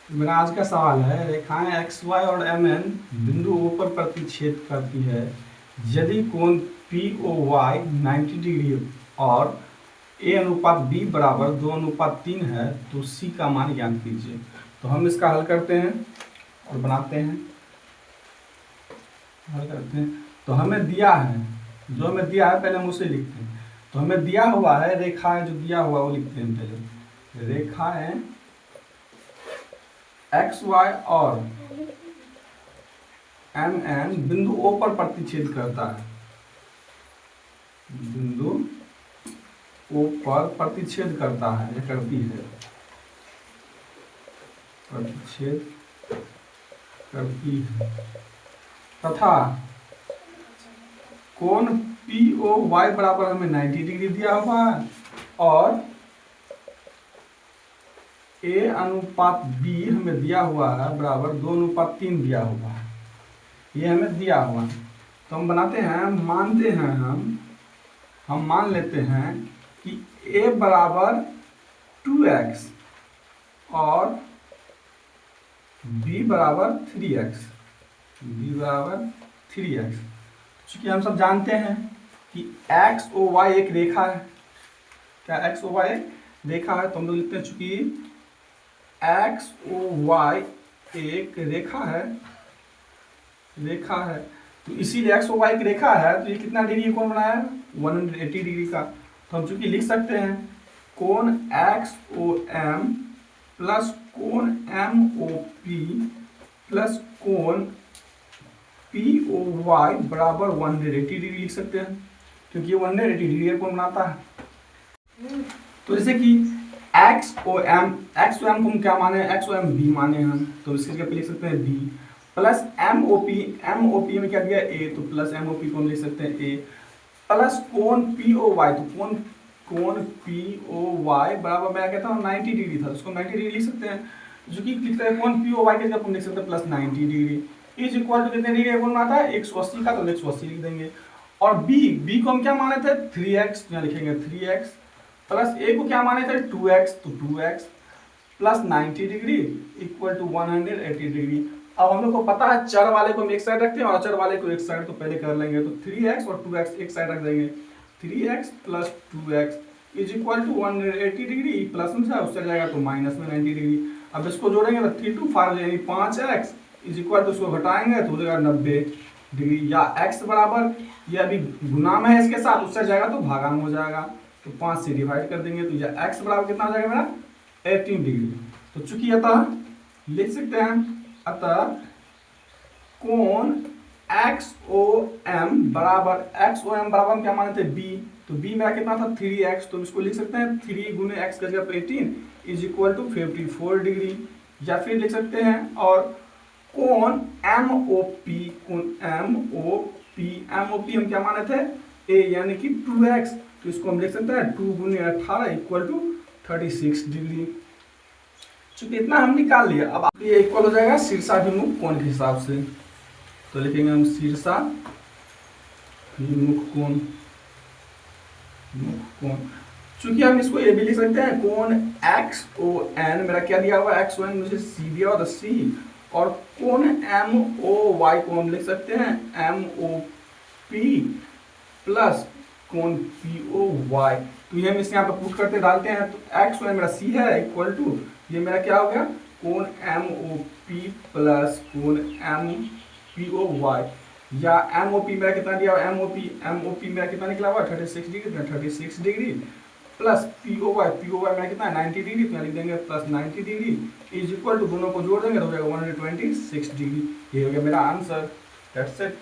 मेरा आज का सवाल है, रेखाएं एक्स वाई और एम एन बिंदु O पर प्रतिच्छेद करती है यदि कोण पी ओ वाई 90 डिग्री और ए अनुपात बी बराबर 2:3 है तो सी का मान ज्ञात कीजिए। तो हम इसका हल करते हैं और बनाते हैं, हल करते हैं। तो हमें दिया है, जो हमें दिया है पहले हम उसे लिखते हैं। तो हमें दिया हुआ है रेखाएं, जो दिया हुआ वो लिखते हैं पहले। रेखाएं एक्स वाई और एम एन बिंदु O पर प्रतिच्छेद करता है, बिंदु O पर प्रतिच्छेद करता है या करती है, प्रतिच्छेद करती है तथा कोण पी ओ वाई बराबर हमें 90 डिग्री दिया हुआ है और ए अनुपात बी हमें दिया हुआ है बराबर 2:3 दिया हुआ है, ये हमें दिया हुआ है। तो हम बनाते हैं, मानते हैं हम मान लेते हैं कि a बराबर 2x और b बराबर 3x, b बराबर 3x। चूंकि हम सब जानते हैं कि x o y एक रेखा है, क्या x o y एक रेखा है, तो हम लोग लिखते हैं चूंकि x o y एक रेखा है तो इसीलिए x o y एक रेखा है तो ये कितना डिग्री कोण बनाया है, 180 डिग्री का। तो हम चूंकि लिख सकते हैं कोण एक्स ओ एम प्लस कोण एम ओ पी प्लस कोण पी ओ वाई बराबर 180 डिग्री लिख सकते हैं, क्योंकि ये 180 डिग्री का कोण बनाता है। तो जैसे कि एक्स ओ एम को हम क्या माने, एक्स ओ एम बी माने हम, तो इसके जगह पे लिख सकते हैं B plus M O P में क्या दिया ए, तो प्लस एम ओ पी को हम लिख सकते हैं ए प्लस कोण पी ओ वाई, तो कोण पी ओ वाई बराबर मैं कहता हूँ 90 डिग्री था, उसको 90 डिग्री लिख सकते हैं, जो कि लिखते हैं कोण पी ओ वाई के जगह हम लिख सकते हैं plus 90 degree is equal to कितने डिग्री का कोण आता है 180 का, तो 180 लिख देंगे। और बी को हम क्या माने थे 3x, यहाँ लिखेंगे 3x प्लस ए को क्या माने थे 2x, तो 2x plus 90 degree equal to 180 degree. अब हम लोग को पता है चर वाले को हम एक साइड रखते हैं और अचर वाले को एक साइड, तो पहले कर लेंगे। तो 3x और 2x एक साइड रख देंगे, 3x plus 2x is equal to 180 degree, plus में से उससे जाएगा तो माइनस में 90 डिग्री। अब इसको जोड़ेंगे तो 3 2 5 यानी 5x इज इक्वल टू, उसको घटाएंगे तो हो जाएगा 90 डिग्री, या x बराबर ये अभी गुना में है इसके साथ, उससे जाएगा तो भागा में हो जाएगा, तो 5 से डिवाइड कर देंगे तो यह x बराबर कितना हो जाएगा मेरा 18 डिग्री। तो चूंकि अतः लिख सकते हैं, अतः कोण एक्स ओ एम बराबर हम क्या माने थे b, तो b मेरा कितना था 3x, तो इसको लिख सकते हैं 3 गुने x का जगह 18 इज इक्वल टू 54 डिग्री। या फिर लिख सकते हैं और कोण एम ओ पी हम क्या माने थे a यानी कि 2x, तो इसको हम लिख सकते हैं 2 गुने 18 इक्वल टू 36 डिग्री। चूंकि इतना हम निकाल लिया, अब ये इक्वल हो जाएगा शीर्षाभिमुख कोण के हिसाब से, तो लिखेंगे हम शीर्षाभिमुख कोण, चूंकि हम इसको ये भी लिख सकते हैं कोण एक्स ओ एन, मेरा क्या दिया हुआ एक्स ओ एन, मुझे सी दिया हुआ था सी, और कोण एम ओ वाई को हम लिख सकते हैं एम ओ पी प्लस कोण पी ओ वाई। तो ये हम इसे यहाँ पर पुट करते डालते हैं, तो एक्स ओ एन मेरा सी है इक्वल टू, ये मेरा क्या हो गया कोण एम ओ पी प्लस कोण एम पी ओ वाई, या एम ओ पी मेरा कितना दिया एम ओ पी मेरा कितना निकला हुआ 36 degree, 36 degree plus P O Y मेरा कितना 90 डिग्री, तो लिख देंगे plus 90 degree is equal to, दोनों को जोड़ देंगे तो हो जाएगा 126 डिग्री। ये हो गया मेरा आंसर, दैट्स इट।